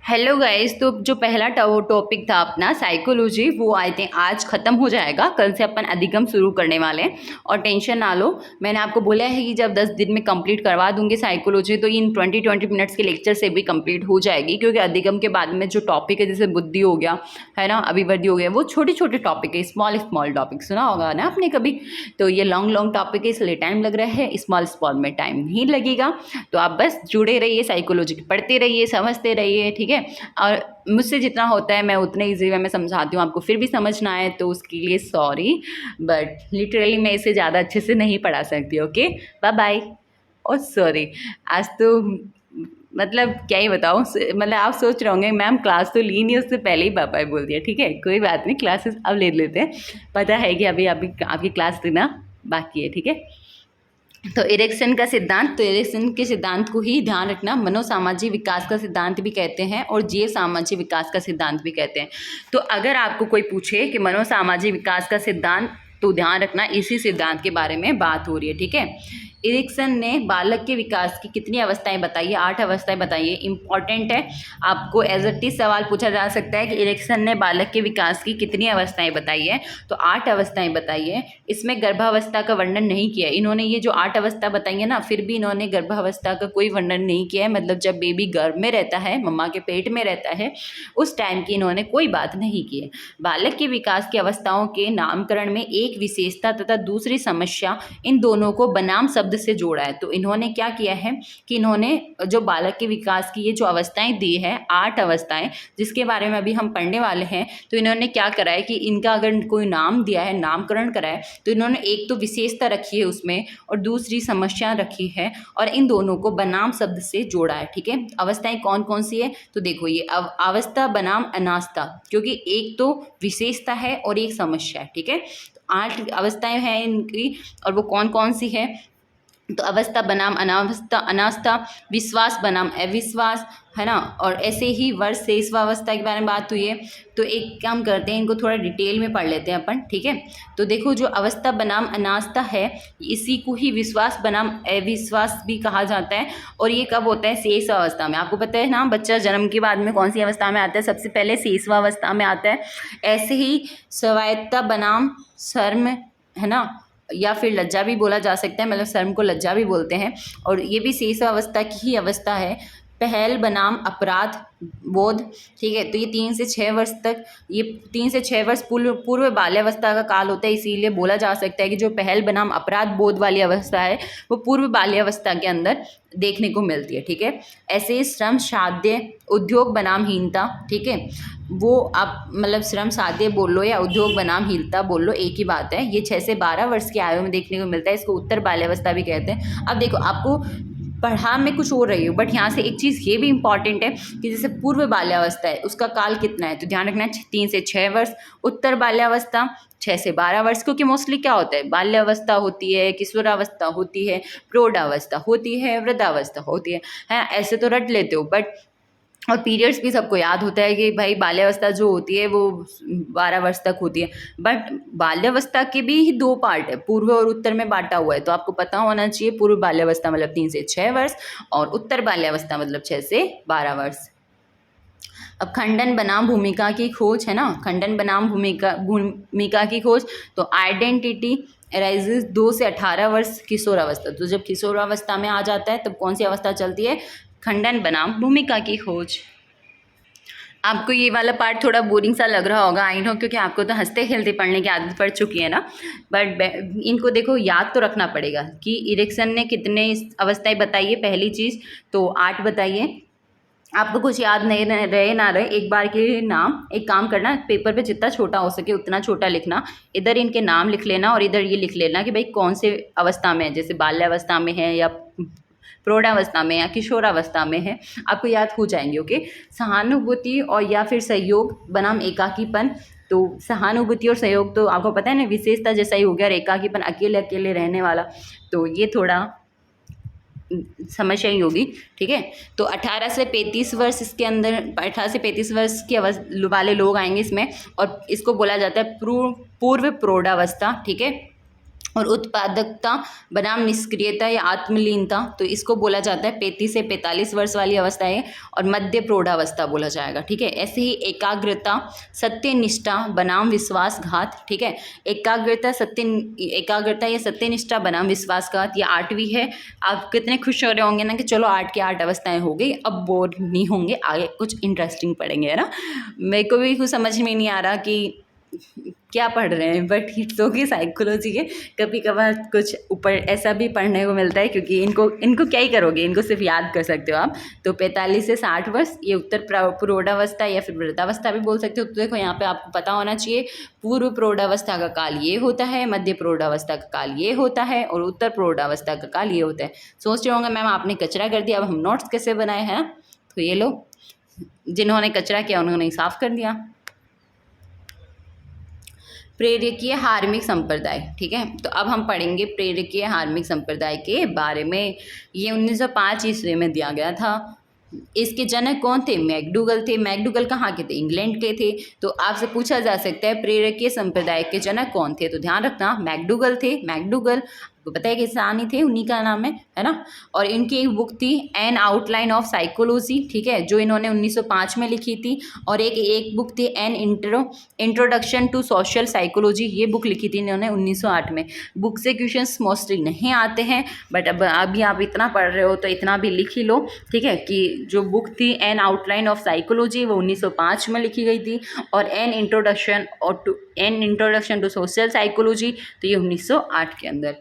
Hello guys. तो जो पहला टॉपिक था अपना साइकोलॉजी, वो आई थिंक आज ख़त्म हो जाएगा। कल से अपन अधिगम शुरू करने वाले हैं और टेंशन ना लो। मैंने आपको बोला है कि जब 10 दिन में कंप्लीट करवा दूंगी साइकोलॉजी, तो इन 20 मिनट्स के लेक्चर से भी कंप्लीट हो जाएगी। क्योंकि अधिगम के बाद में जो टॉपिक है, जैसे बुद्धि हो गया, है ना, अभिवृद्धि हो गया, वो छोटे छोटे टॉपिक है, स्मॉल स्मॉल टॉपिक। सुना होगा ना आपने कभी। तो ये लॉन्ग लॉन्ग टॉपिक है, इसलिए टाइम लग रहा है। स्मॉल स्मॉल में टाइम नहीं लगेगा। तो आप बस जुड़े रहिए, साइकोलॉजी पढ़ते रहिए, समझते रहिए, ठीक है। और मुझसे जितना होता है मैं उतने ईजी वे में समझाती हूँ। आपको फिर भी समझ ना आए तो उसके लिए सॉरी, बट लिटरली मैं इसे ज़्यादा अच्छे से नहीं पढ़ा सकती। Okay, bye bye. और सॉरी, आज तो मतलब क्या ही बताऊँ। मतलब आप सोच रहे होंगे मैम क्लास तो ली नहीं, उससे पहले ही पापा बोल दिया। ठीक है, कोई बात नहीं, क्लासेस अब ले लेते हैं। पता है कि अभी अभी आपकी क्लास लेना बाकी है, ठीक है। तो इरेक्शन का सिद्धांत, तो इरेक्शन के सिद्धांत को ही ध्यान रखना। मनोसामाजिक विकास का सिद्धांत भी कहते हैं और जीव सामाजिक विकास का सिद्धांत भी कहते हैं। तो अगर आपको कोई पूछे कि मनोसामाजिक विकास का सिद्धांत, तो ध्यान रखना इसी सिद्धांत के बारे में बात हो रही है, ठीक है। इरिक्सन ने बालक के विकास की कितनी अवस्थाएं बताई है? 8 अवस्थाएं बताई है। इंपॉर्टेंट है, आपको एज अ टी सवाल पूछा जा सकता है कि इरिक्सन ने बालक के विकास की कितनी अवस्थाएं बताई है। तो 8 अवस्थाएं बताई है। इसमें गर्भावस्था का वर्णन नहीं किया है इन्होंने। ये जो 8 अवस्था बताई है ना, फिर भी इन्होंने गर्भावस्था का कोई वर्णन नहीं किया है। मतलब जब बेबी गर्भ में रहता है, मम्मा के पेट में रहता है, उस टाइम की इन्होंने कोई बात नहीं की है। बालक के विकास की अवस्थाओं के नामकरण में एक विशेषता तथा दूसरी समस्या, इन दोनों को बनाम शब्द से जोड़ा है। तो इन्होंने क्या किया है कि इन्होंने जो बालक के विकास की ये जो अवस्थाएं दी है, 8 अवस्थाएं, जिसके बारे में अभी हम पढ़ने वाले हैं, तो इन्होंने क्या करा है कि इनका अगर कोई नाम दिया है, नामकरण करा है, तो इन्होंने एक तो विशेषता रखी है उसमें और दूसरी समस्या रखी है, और इन दोनों को बनाम शब्द से जोड़ा है, ठीक है। अवस्थाएं कौन कौन सी है? तो देखो, ये अवस्था बनाम अनावस्था, क्योंकि एक तो विशेषता है और एक समस्या है, ठीक है। तो 8 अवस्थाएं हैं इनकी, और वो कौन कौन सी है? तो अवस्था बनाम अनावस्था, अनास्था, विश्वास बनाम अविश्वास, है ना। और ऐसे ही वर्ष शेषवावस्था के बारे में बात हुई है। तो एक काम करते हैं, इनको थोड़ा डिटेल में पढ़ लेते हैं अपन, ठीक है। तो देखो, जो अवस्था बनाम अनास्था है, इसी को ही विश्वास बनाम अविश्वास भी कहा जाता है। और ये कब होता है? शेषवावस्था में। आपको पता है ना, बच्चा जन्म के बाद में कौन सी अवस्था में आता है? सबसे पहले शेषवावस्था में आता है। ऐसे ही स्वायत्तता बनाम शर्म, है ना, या फिर लज्जा भी बोला जा सकता है। मतलब शर्म को लज्जा भी बोलते हैं। और ये भी शेषावस्था की ही अवस्था है। पहल बनाम अपराध बोध, ठीक है। तो ये 3 से 6 वर्ष तक, ये 3 से 6 वर्ष पूर्व बाल्यावस्था का काल होता है। इसीलिए बोला जा सकता है कि जो पहल बनाम अपराध बोध वाली अवस्था है, वो पूर्व बाल्यावस्था के अंदर देखने को मिलती है, ठीक है। ऐसे श्रम साध्य उद्योग बनाम हीनता, ठीक है। वो आप मतलब श्रम साध्य बोल लो या उद्योग बनाम हीनता बोल लो, एक ही बात है। ये 6 से 12 वर्ष की आयु में देखने को मिलता है। इसको उत्तर बाल्यावस्था भी कहते हैं। अब देखो, आपको पढ़ा में कुछ हो रही हो, बट यहाँ से एक चीज़ ये भी इंपॉर्टेंट है कि जैसे पूर्व बाल्यावस्था है, उसका काल कितना है? तो ध्यान रखना है 3 से 6 वर्ष। उत्तर बाल्यावस्था 6 से 12 वर्ष। क्योंकि मोस्टली क्या होता है, बाल्यावस्था होती है, किशोरावस्था होती है, प्रौढ़ावस्था होती है, वृद्धावस्था होती है। ऐसे तो रट लेते हो, बट और पीरियड्स भी सबको याद होता है कि भाई बाल्यावस्था जो होती है वो 12 वर्ष तक होती है। बट बाल्यावस्था के भी 2 पार्ट है, पूर्व और उत्तर में बांटा हुआ है। तो आपको पता होना चाहिए, पूर्व बाल्यावस्था मतलब 3 से 6 वर्ष, और उत्तर बाल्यावस्था मतलब 6 से 12 वर्ष। अब खंडन बनाम भूमिका की खोज, है ना, खंडन बनाम भूमिका की खोज। तो आइडेंटिटी राइजेस 2 से 18 वर्ष किशोरावस्था। तो जब किशोरावस्था में आ जाता है, तब कौन सी अवस्था चलती है? खंडन बनाम भूमिका की खोज। आपको ये वाला पार्ट थोड़ा बोरिंग सा लग रहा होगा, आई नो, क्योंकि आपको तो हंसते खेलते पढ़ने की आदत पड़ चुकी है ना। बट इनको देखो, याद तो रखना पड़ेगा कि इरिक्सन ने कितने अवस्थाएं बताई है। पहली चीज़ तो 8 बताइए। आपको कुछ याद नहीं रहे ना रहे, एक बार के नाम, एक काम करना, पेपर पे जितना छोटा हो सके उतना छोटा लिखना। इधर इनके नाम लिख लेना और इधर ये लिख लेना कि भाई कौन से अवस्था में है, जैसे बाल्यावस्था में है या प्रौढ़ावस्था में या किशोरावस्था में है, आपको याद हो जाएंगे। ओके। सहानुभूति और या फिर सहयोग बनाम एकाकीपन। तो सहानुभूति और सहयोग तो आपको पता है ना, विशेषता जैसा ही हो गया। और एकाकीपन, अकेले अकेले रहने वाला, तो ये थोड़ा समस्या ही होगी, ठीक है। तो 18 से 35 वर्ष इसके अंदर, 18 से 35 वर्ष के वाले लोग आएंगे इसमें, और इसको बोला जाता है पूर्व प्रौढ़ावस्था, ठीक है। और उत्पादकता बनाम निष्क्रियता या आत्मलीनता, तो इसको बोला जाता है 35 से 45 वर्ष वाली अवस्था है, और मध्य प्रौढ़ावस्था बोला जाएगा। ठीक है, ऐसे ही एकाग्रता, सत्यनिष्ठा बनाम विश्वासघात। ठीक है, एकाग्रता या सत्यनिष्ठा बनाम विश्वासघात, ये 8वीं है। आप कितने खुश हो रहे होंगे ना कि चलो 8 की 8 अवस्थाएं हो गई, अब बोर नहीं होंगे, आगे कुछ इंटरेस्टिंग पढ़ेंगे, है ना। मेरे को भी कुछ समझ में नहीं आ रहा कि क्या पढ़ रहे हैं, बट इट्स ओके, साइकोलॉजी के कभी कभार कुछ ऊपर ऐसा भी पढ़ने को मिलता है, क्योंकि इनको क्या ही करोगे, इनको सिर्फ याद कर सकते हो आप। तो 45 से 60 वर्ष ये उत्तर प्रौढ़ावस्था या फिर वृद्धावस्था भी बोल सकते हो। तो देखो यहाँ पे आपको पता होना चाहिए, पूर्व प्रौढ़ावस्था का काल ये होता है, मध्य प्रौढ़ावस्था का काल ये होता है, और उत्तर प्रौढ़ावस्था का काल ये होता है। सोच रहे होंगे मैम आपने कचरा कर दिया, अब हम नोट्स कैसे बनाए हैं। तो ये लो, जिन्होंने कचरा किया उन्होंने साफ कर दिया। प्रेरकीय हार्मिक संप्रदाय। ठीक है, तो अब हम पढ़ेंगे प्रेरकीय हार्मिक संप्रदाय के बारे में। ये 1905 ईस्वी में दिया गया था। इसके जनक कौन थे? मैकडूगल थे। मैकडूगल कहाँ के थे? इंग्लैंड के थे। तो आपसे पूछा जा सकता है प्रेरकीय संप्रदाय के जनक कौन थे, तो ध्यान रखना मैकडूगल थे। मैकडूगल आपको पता है कि किसान थे, उन्हीं का नाम है ना। और इनकी एक बुक थी एन आउटलाइन ऑफ साइकोलॉजी, ठीक है, जो इन्होंने 1905 में लिखी थी। और एक बुक थी an introduction to social psychology, ये बुक लिखी थी इन्होंने 1908 में। बुक से क्वेश्चंस मोस्टली नहीं आते हैं, बट अब अभी आप इतना पढ़ रहे हो तो इतना भी लिख ही लो। ठीक है, कि जो बुक थी एन आउटलाइन ऑफ साइकोलॉजी वो 1905 में लिखी गई थी, और an introduction to social psychology तो ये 1908 के अंदर।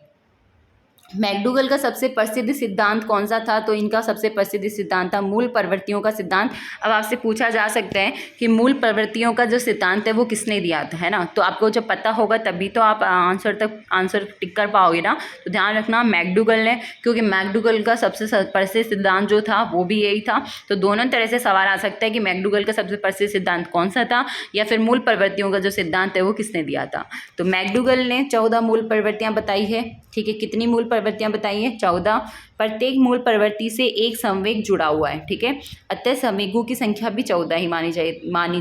मैकडूगल का सबसे प्रसिद्ध सिद्धांत कौन सा था? तो इनका सबसे प्रसिद्ध सिद्धांत था मूल प्रवृत्तियों का सिद्धांत। अब आपसे पूछा जा सकता है कि मूल प्रवृत्तियों का जो सिद्धांत है वो किसने दिया था, है ना। तो आपको जब पता होगा तभी तो आप आंसर टिक कर पाओगे ना। तो ध्यान रखना मैकडूगल ने, क्योंकि मैकडूगल का सबसे प्रसिद्ध सिद्धांत जो था वो भी यही था। तो दोनों तरह से सवाल आ सकता है कि मैकडूगल का सबसे प्रसिद्ध सिद्धांत कौन सा था, या फिर मूल प्रवृत्तियों का जो सिद्धांत है वो किसने दिया था। तो मैकडूगल ने 14 मूल प्रवृत्तियाँ बताई है। ठीक है, कितनी मूल प्रवृत्तियां बताई हैं? 14। प्रत्येक मूल प्रवृत्ति से एक संवेग जुड़ा हुआ है। ठीक है, अतः संवेगों की संख्या भी 14 ही मानी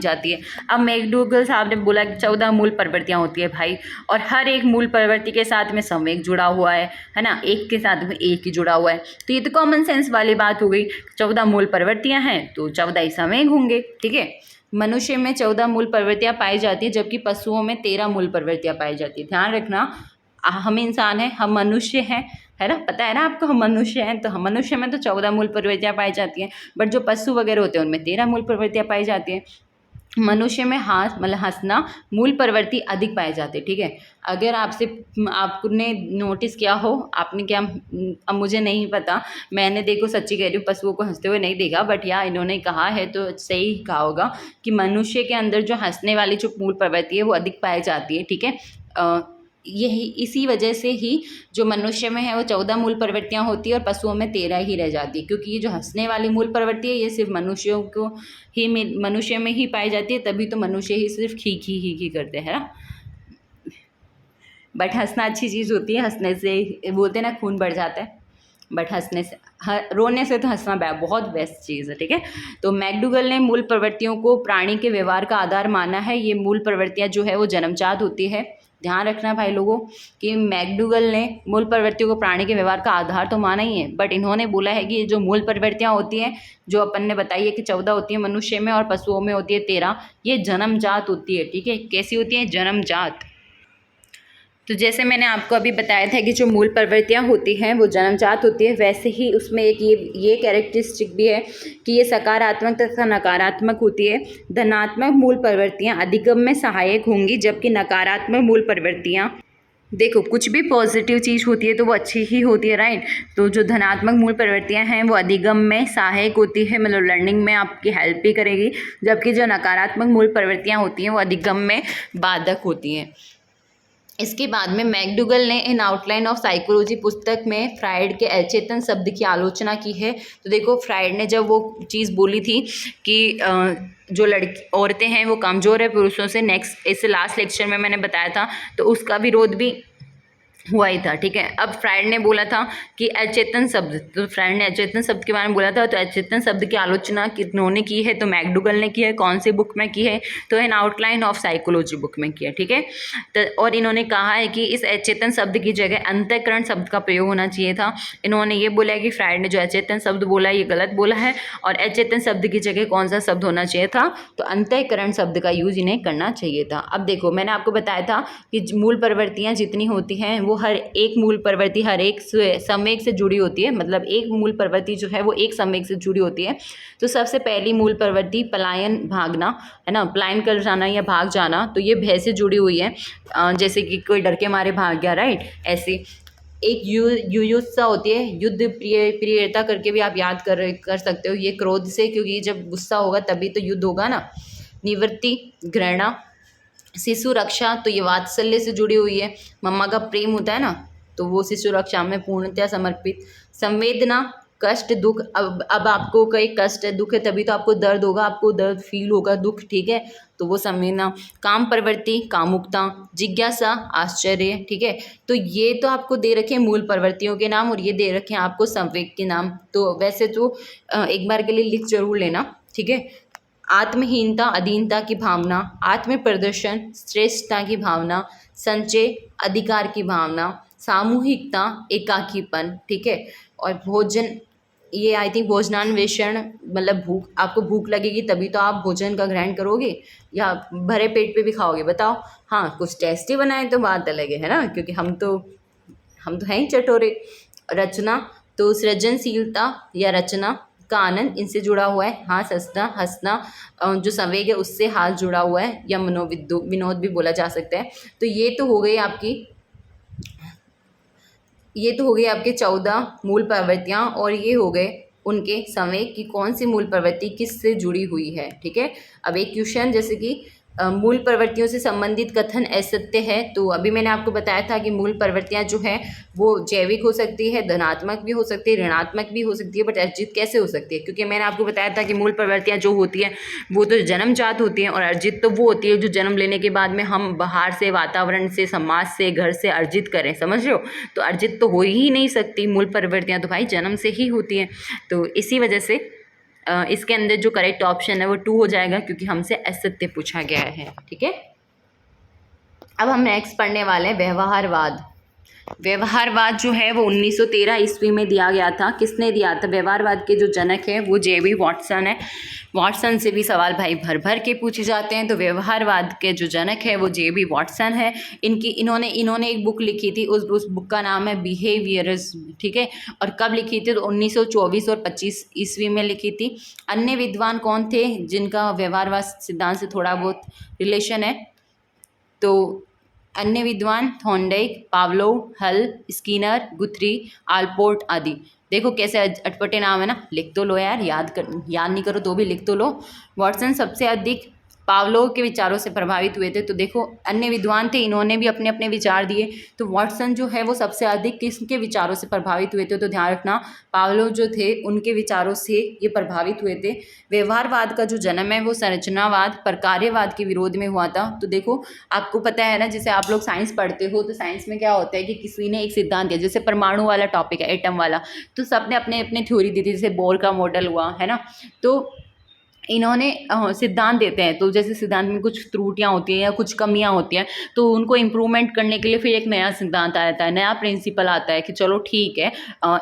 जाती है। अब मैकडूगल साहब ने बोला कि 14 मूल प्रवृत्तियां होती है भाई, और हर एक मूल प्रवृत्ति के साथ में संवेग जुड़ा हुआ है ना, एक के साथ में एक ही जुड़ा हुआ है। तो ये तो कॉमन सेंस वाली बात हो गई। 14 मूल प्रवृत्तियां हैं तो 14 ही संवेग होंगे। ठीक है, मनुष्य में 14 मूल प्रवृत्तियां पाई जाती है, जबकि पशुओं में 13 मूल प्रवृत्तियां पाई जाती है। ध्यान रखना, हम इंसान हैं, हम मनुष्य हैं, है ना, पता है ना आपको, हम मनुष्य हैं। तो हम मनुष्य में तो 14 मूल प्रवृत्तियां पाई जाती हैं, बट जो पशु वगैरह होते हैं उनमें 13 मूल प्रवृत्तियां पाई जाती हैं। मनुष्य में हंसना मूल प्रवृत्ति अधिक पाए जाते हैं। ठीक है, अगर आपने नोटिस किया हो, आपने क्या, अब मुझे नहीं पता, मैंने देखो सच्ची कह रही हूँ, पशुओं को हंसते हुए नहीं देखा, बट या इन्होंने कहा है तो सही कहा होगा कि मनुष्य के अंदर जो हंसने वाली जो मूल प्रवृत्ति है वो अधिक पाई जाती है। ठीक है, यही इसी वजह से ही जो मनुष्य में है वो 14 मूल प्रवृत्तियां होती है और पशुओं में 13 ही रह जाती है, क्योंकि ये जो हंसने वाली मूल प्रवृत्ति है ये सिर्फ मनुष्य में ही पाई जाती है। तभी तो मनुष्य ही सिर्फ ही करते हैं ना। बट हंसना अच्छी चीज़ होती है, हंसने से बोलते हैं ना खून बढ़ जाता है, बट रोने से तो हंसना बहुत बेस्ट चीज़ है। ठीक है, तो मैकडूगल ने मूल प्रवृत्तियों को प्राणी के व्यवहार का आधार माना है। ये मूल प्रवृत्तियां जो है वो जन्मजात होती है। ध्यान रखना भाई लोगों कि मैकडूगल ने मूल प्रवृत्तियों को प्राणी के व्यवहार का आधार तो माना ही है, बट इन्होंने बोला है कि ये जो मूल प्रवृत्तियां होती हैं, जो अपन ने बताई है कि 14 होती है मनुष्य में और पशुओं में होती है 13, ये जन्मजात होती है। ठीक है, कैसी होती है? जन्मजात। तो जैसे मैंने आपको अभी बताया था कि जो मूल प्रवृत्तियां होती हैं वो जन्मजात होती है, वैसे ही उसमें एक ये कैरेक्टरिस्टिक भी है कि ये सकारात्मक तथा नकारात्मक होती है। धनात्मक मूल प्रवृत्तियां अधिगम में सहायक होंगी, जबकि नकारात्मक मूल प्रवृत्तियां, देखो कुछ भी पॉजिटिव चीज़ होती है तो वो अच्छी ही होती है, राइट। तो जो धनात्मक मूल प्रवृत्तियां हैं वो अधिगम में सहायक होती है, मतलब लर्निंग में आपकी हेल्प भी करेगी, जबकि जो नकारात्मक मूल प्रवृत्तियां होती हैं वो अधिगम में बाधक होती हैं। इसके बाद में मैकडूगल ने इन आउटलाइन ऑफ साइकोलॉजी पुस्तक में फ्राइड के अचेतन शब्द की आलोचना की है। तो देखो फ्राइड ने जब वो चीज़ बोली थी कि जो औरतें हैं वो कमज़ोर है पुरुषों से, नेक्स्ट इस लास्ट लेक्चर में मैंने बताया था, तो उसका विरोध भी हुआ ही था, ठीक है। अब फ्रायड ने बोला था कि अचेतन शब्द, तो फ्रायड ने अचेतन शब्द के बारे में बोला था। तो अचेतन शब्द की आलोचना किन्होंने की है, तो मैकडूगल ने की है। कौन सी बुक में की है, तो N outline of psychology book में की है, ठीक है। तो और इन्होंने कहा है कि इस अचेतन शब्द की जगह अंतःकरण शब्द का प्रयोग होना चाहिए था। इन्होंने ये बोला है कि फ्रायड ने जो अचेतन शब्द बोला है ये गलत बोला है, और अचेतन शब्द की जगह कौन सा शब्द होना चाहिए था, तो अंतःकरण शब्द का यूज इन्हें करना चाहिए था। अब देखो, मैंने आपको बताया था कि मूल प्रवृत्तियाँ जितनी होती हैं वो हर एक मूल प्रवृत्ति हर एक संवेग से जुड़ी होती है। मतलब एक मूल प्रवृत्ति जो है वो एक संवेग से जुड़ी होती है। तो सबसे पहली मूल प्रवृत्ति पलायन, भागना, है ना, पलायन कर जाना या भाग जाना, तो ये भय से जुड़ी हुई है। जैसे कि कोई डर के मारे भाग गया, राइट, ऐसे। एक युयुत्सा होती है, युद्ध प्रियता करके भी आप याद कर सकते हो। ये क्रोध से, क्योंकि जब गुस्सा होगा तभी तो युद्ध होगा ना। निवृत्ति, घृणा। शिशु रक्षा, तो ये वात्सल्य से जुड़ी हुई है। मम्मा का प्रेम होता है ना, तो वो शिशु रक्षा में पूर्णतया समर्पित। संवेदना, कष्ट, दुख। अब आपको कई कष्ट है, दुख है, तभी तो आपको दर्द होगा, आपको दर्द फील होगा, दुख, ठीक है, तो वो संवेदना। काम प्रवृत्ति, कामुकता। जिज्ञासा, आश्चर्य, ठीक है। तो ये तो आपको दे रखे हैं मूल प्रवृत्तियों के नाम, और ये दे रखे हैं आपको संवेग के नाम। तो वैसे तो एक बार के लिए लिख जरूर लेना, ठीक है। आत्महीनता, अधीनता की भावना। आत्म प्रदर्शन, श्रेष्ठता की भावना। संचय, अधिकार की भावना। सामूहिकता, एकाकीपन, ठीक है। और भोजन, ये आई थिंक भोजनान्वेषण, मतलब भूख, आपको भूख लगेगी तभी तो आप भोजन का ग्रहण करोगे, या भरे पेट पे भी खाओगे, बताओ। हाँ, कुछ टेस्टी बनाए तो बात अलग है ना, क्योंकि हम तो हैं ही चटोरे। रचना, तो सृजनशीलता या रचना का आनंद, इनसे जुड़ा हुआ है। हाथ, हंसना, जो संवेग है उससे हाथ जुड़ा हुआ है, या विनोद भी बोला जा सकता है। तो ये तो हो गई आपके 14 मूल प्रवृत्तियाँ, और ये हो गए उनके संवेग की कौन सी मूल प्रवृत्ति किससे जुड़ी हुई है, ठीक है। अब एक क्वेश्चन, जैसे कि मूल प्रवृत्तियों से संबंधित कथन असत्य है। तो अभी मैंने आपको बताया था कि मूल प्रवृत्तियाँ जो है वो जैविक हो सकती है, धनात्मक भी हो सकती है, ऋणात्मक भी हो सकती है, बट अर्जित कैसे हो सकती है, क्योंकि मैंने आपको बताया था कि मूल प्रवृत्तियाँ जो होती हैं वो तो जन्मजात होती हैं, और अर्जित तो वो होती है जो जन्म लेने के बाद में हम बाहर से, वातावरण से, समाज से, घर से अर्जित करें, समझ रहे हो। तो अर्जित तो हो ही नहीं सकती मूल प्रवृत्तियाँ, तो भाई जन्म से ही होती हैं। तो इसी वजह से इसके अंदर जो करेक्ट ऑप्शन है वो 2 हो जाएगा, क्योंकि हमसे असत्य पूछा गया है, ठीक है। अब हम नेक्स्ट पढ़ने वाले हैं व्यवहारवाद। व्यवहारवाद जो है वो 1913 ईस्वी में दिया गया था। किसने दिया था? व्यवहारवाद के जो जनक है वो जे बी वॉटसन है। वॉटसन से भी सवाल भाई भर भर के पूछे जाते हैं। तो व्यवहारवाद के जो जनक है वो जे बी वॉटसन है। इन्होंने एक बुक लिखी थी, उस बुक का नाम है बिहेवियरिज्म, ठीक है। और कब लिखी थी? तो 1924 और 25 ईस्वी में लिखी थी। अन्य विद्वान कौन थे जिनका व्यवहारवाद सिद्धांत से थोड़ा बहुत रिलेशन है? तो अन्य विद्वान थॉर्नडाइक, पावलोव, हल, स्किनर, गुथरी, आलपोर्ट आदि। देखो कैसे अटपटे नाम है ना, लिख तो लो यार, याद नहीं करो तो भी लिख तो लो। वॉटसन सबसे अधिक पावलोव के विचारों से प्रभावित हुए थे। तो देखो अन्य विद्वान थे, इन्होंने भी अपने अपने विचार दिए। तो वॉटसन जो है वो सबसे अधिक किसके विचारों से प्रभावित हुए थे? तो ध्यान रखना, पावलोव जो थे उनके विचारों से ये प्रभावित हुए थे। व्यवहारवाद का जो जन्म है वो संरचनावाद, प्रकार्यवाद के विरोध में हुआ था। तो देखो आपको पता है ना, जैसे आप लोग साइंस पढ़ते हो तो साइंस में क्या होता है कि किसी ने एक सिद्धांत दिया, जैसे परमाणु वाला टॉपिक है, एटम वाला, तो सबने अपने अपने थ्योरी दी थी, जैसे बोर का मॉडल हुआ है ना। तो इन्होंने सिद्धांत देते हैं, तो जैसे सिद्धांत में कुछ त्रुटियां होती हैं या कुछ कमियां होती हैं, तो उनको इम्प्रूवमेंट करने के लिए फिर एक नया सिद्धांत आता है, नया प्रिंसिपल आता है कि चलो ठीक है,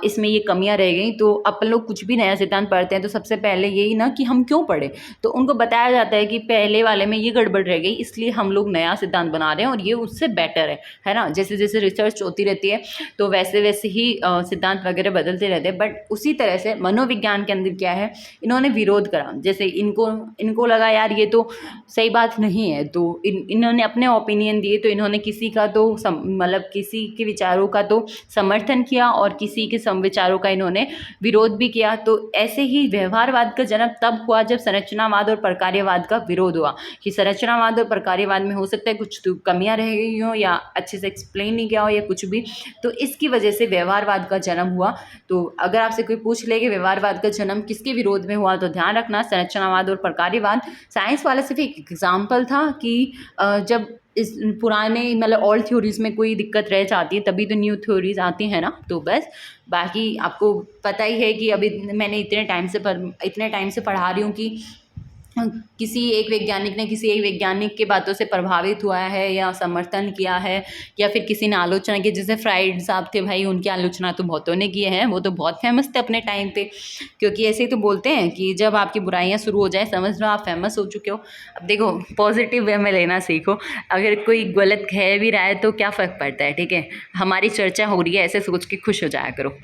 इसमें ये कमियां रह गई। तो अपन लोग कुछ भी नया सिद्धांत पढ़ते हैं तो सबसे पहले यही ना कि हम क्यों पढ़े, तो उनको बताया जाता है कि पहले वाले में ये गड़बड़ रह गई, इसलिए हम लोग नया सिद्धांत बना रहे हैं और ये उससे बेटर है ना। जैसे जैसे रिसर्च होती रहती है तो वैसे वैसे ही सिद्धांत वगैरह बदलते रहते हैं। बट उसी तरह से मनोविज्ञान के अंदर क्या है, इन्होंने विरोध करा। जैसे इनको लगा यार ये तो सही बात नहीं है, तो इन्होंने अपने ओपिनियन दिए। तो इन्होंने किसी का तो मतलब किसी के विचारों का तो समर्थन किया और किसी के विचारों का इन्होंने विरोध भी किया। तो ऐसे ही व्यवहारवाद का जन्म तब हुआ जब संरचनावाद और प्रकार्यवाद का विरोध हुआ, कि संरचनावाद और प्रकार्यवाद में हो सकता है कुछ तो कमियां रह गई हो या अच्छे से एक्सप्लेन नहीं किया हो या कुछ भी, तो इसकी वजह से व्यवहारवाद का जन्म हुआ। तो अगर आपसे कोई पूछ ले कि व्यवहारवाद का जन्म किसके विरोध में हुआ, तो ध्यान रखना संरचनावाद और प्रकार्यवाद। साइंस वाला सिर्फ एक एग्जाम्पल था कि जब इस पुराने मतलब ओल्ड थ्योरीज में कोई दिक्कत रह जाती है तभी तो न्यू थ्योरीज आती हैं ना। तो बस बाकी आपको पता ही है कि अभी मैंने इतने टाइम से पढ़ा रही हूँ कि किसी एक वैज्ञानिक ने किसी एक वैज्ञानिक के बातों से प्रभावित हुआ है या समर्थन किया है, या फिर किसी ने आलोचना की। जैसे फ्राइड साहब थे भाई, उनकी आलोचना तो बहुतों ने की है, वो तो बहुत फेमस थे अपने टाइम पे, क्योंकि ऐसे ही तो बोलते हैं कि जब आपकी बुराइयां शुरू हो जाए समझ लो आप फेमस हो चुके हो। अब देखो पॉजिटिव वे में लेना सीखो, अगर कोई गलत कह भी रहा है तो क्या फ़र्क पड़ता है, ठीक है, हमारी चर्चा हो रही है ऐसे सोच के खुश हो जाया करो।